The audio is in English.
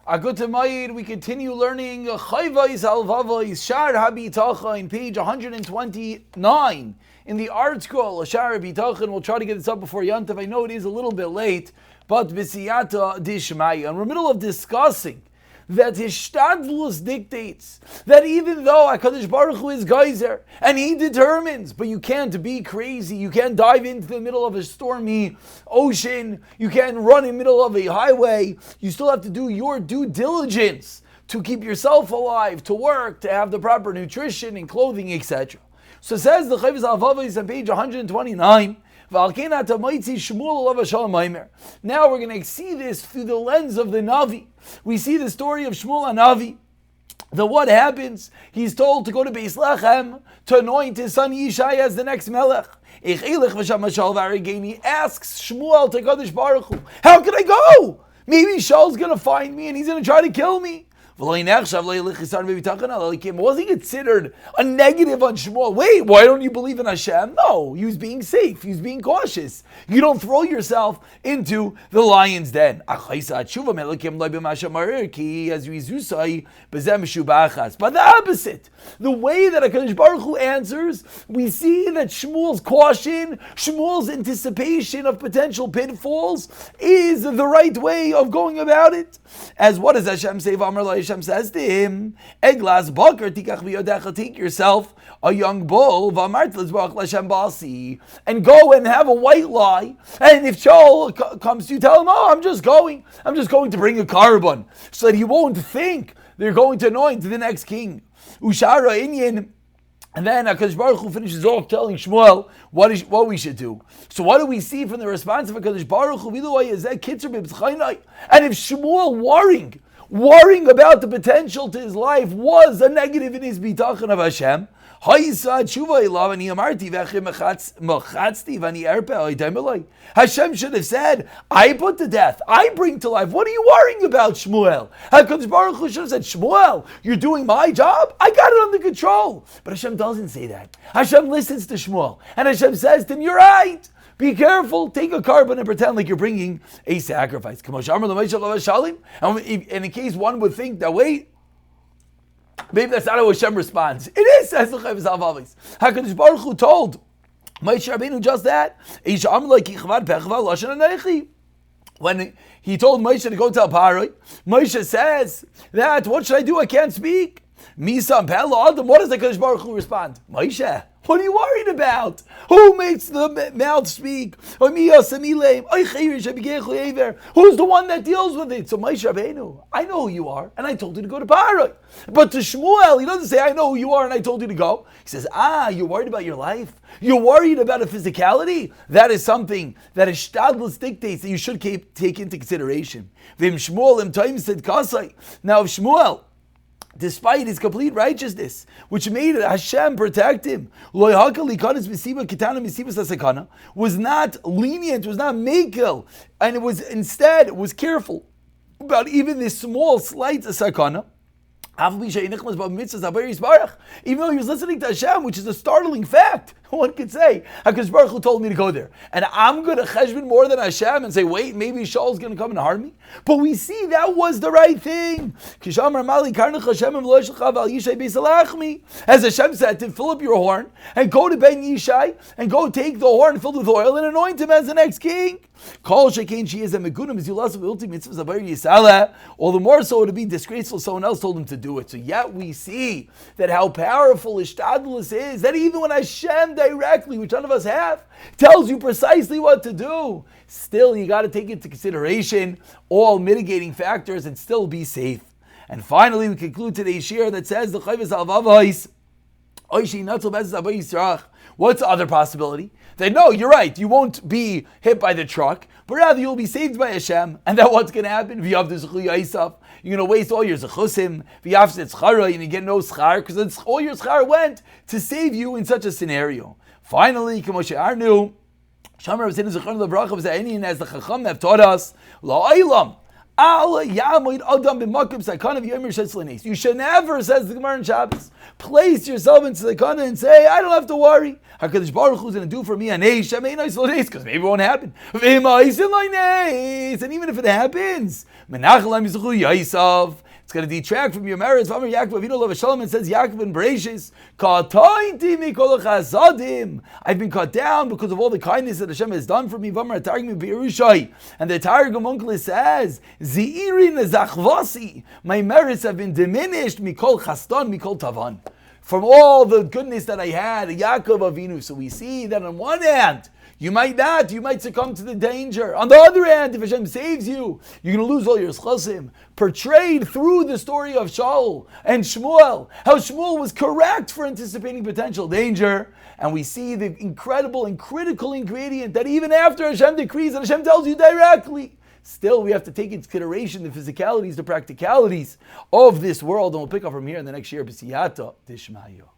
Agutamayid, we continue learning Chovos Halevavos, Sha'ar HaBitachon, page 129 in the Artscroll, Sha'ar HaBitachon. We'll try to get this up before Yantav. I know it is a little bit late, but B'siyata Dishmaya. And we're in the middle of discussing that Hishtadlus dictates that even though HaKadosh Baruch Hu is geyser, and He determines, but you can't be crazy, you can't dive into the middle of a stormy ocean, you can't run in the middle of a highway, you still have to do your due diligence to keep yourself alive, to work, to have the proper nutrition and clothing, etc. So it says the Chovos Halevavos on page 129, now we're going to see this through the lens of the Navi. We see the story of Shmuel HaNavi. That what happens? He's told to go to Beis Lechem to anoint his son Yishai as the next Melech. He asks Shmuel to Kadosh Baruch Hu, how can I go? Maybe Shaul's going to find me and he's going to try to kill me. Wasn't considered a negative on Shmuel. Wait, why don't you believe in Hashem? No, he was being safe. He was being cautious. You don't throw yourself into the lion's den. But the opposite, the way that HaKadosh Baruch Hu answers, we see that Shmuel's caution, Shmuel's anticipation of potential pitfalls is the right way of going about it. As what does Hashem say? Hashem says to him, Eglas Bakar tikach v'yodecha, take yourself a young bull, and go and have a white lie. And if Shaul comes to you, tell him, I'm just going to bring a carbon, so that he won't think they're going to anoint the next king. Ushara Inyan. And then HaKadosh Baruch Hu finishes off telling Shmuel what we should do. So what do we see from the response of HaKadosh Baruch Hu? And if Shmuel worrying about the potential to his life was a negative in his bitachon of Hashem, Hashem should have said, I put to death, I bring to life. What are you worrying about, Shmuel? HaKadosh Baruch Hu should have said, Shmuel, you're doing my job? I got it under control. But Hashem doesn't say that. Hashem listens to Shmuel. And Hashem says to him, you're right. Be careful, take a carbon and pretend like you're bringing a sacrifice. And in case one would think that, wait, maybe that's not how Hashem responds. It is, says the Chovos Halevavos. HaKadosh Baruch Hu told Moshe Rabbeinu just that. When he told Moshe to go tell Paroi, Moshe says that, what should I do? I can't speak. Misa Pella Adam. What does the HaKadosh Baruch Hu respond? Moshe, what are you worried about? Who makes the mouth speak? Who's the one that deals with it? So Moshe Rabbeinu, I know who you are, and I told you to go to Paroi. But to Shmuel, he doesn't say, I know who you are, and I told you to go. He says, you're worried about your life? You're worried about a physicality? That is something that Hishtadlus dictates that you should take into consideration. Now if Shmuel, despite his complete righteousness, which made Hashem protect him, was not lenient, was not mekel, and it was careful about even this small, slight sakana. Even though he was listening to Hashem, which is a startling fact, one could say, HaKadosh Baruch Hu told me to go there. And I'm going to cheshbon more than Hashem and say, wait, maybe Shaul's going to come and harm me? But we see that was the right thing. As Hashem said, to fill up your horn and go to Ben Yishai and go take the horn filled with oil and anoint him as the next king. All the more so it would be disgraceful if someone else told him to do it. So yet we see that how powerful Hishtadlus is, that even when Hashem directly, which none of us have, tells you precisely what to do, still you got to take into consideration all mitigating factors and still be safe. And finally we conclude today's shir that says the Chovos Halevavos, what's the other possibility? That no, you're right, you won't be hit by the truck, but rather you'll be saved by Hashem. And then what's going to happen? You're going to waste all your zechusim, and you get no schar, because all your schar went to save you in such a scenario. Finally, as the Chacham have taught us, You should never, says the Gemara in Shabbos, place yourself into the kana and say, I don't have to worry. HaKadosh Baruch Hu is going to do for me an eish, because maybe it won't happen. And even if it happens, it's going to detract from your merits. Yaakov, and says Yaakov in Bereshis, I've been cut down because of all the kindness that Hashem has done for me. And the Targum Uncle says, my merits have been diminished mikol chastan, mikol tavan, from all the goodness that I had, Yaakov Avinu. So we see that on one hand, you might succumb to the danger. On the other hand, if Hashem saves you, you're going to lose all your schasim. Portrayed through the story of Shaul and Shmuel, how Shmuel was correct for anticipating potential danger. And we see the incredible and critical ingredient that even after Hashem decrees and Hashem tells you directly, still we have to take into consideration the physicalities, the practicalities of this world. And we'll pick up from here in the next year. B'siyata Dishmayo.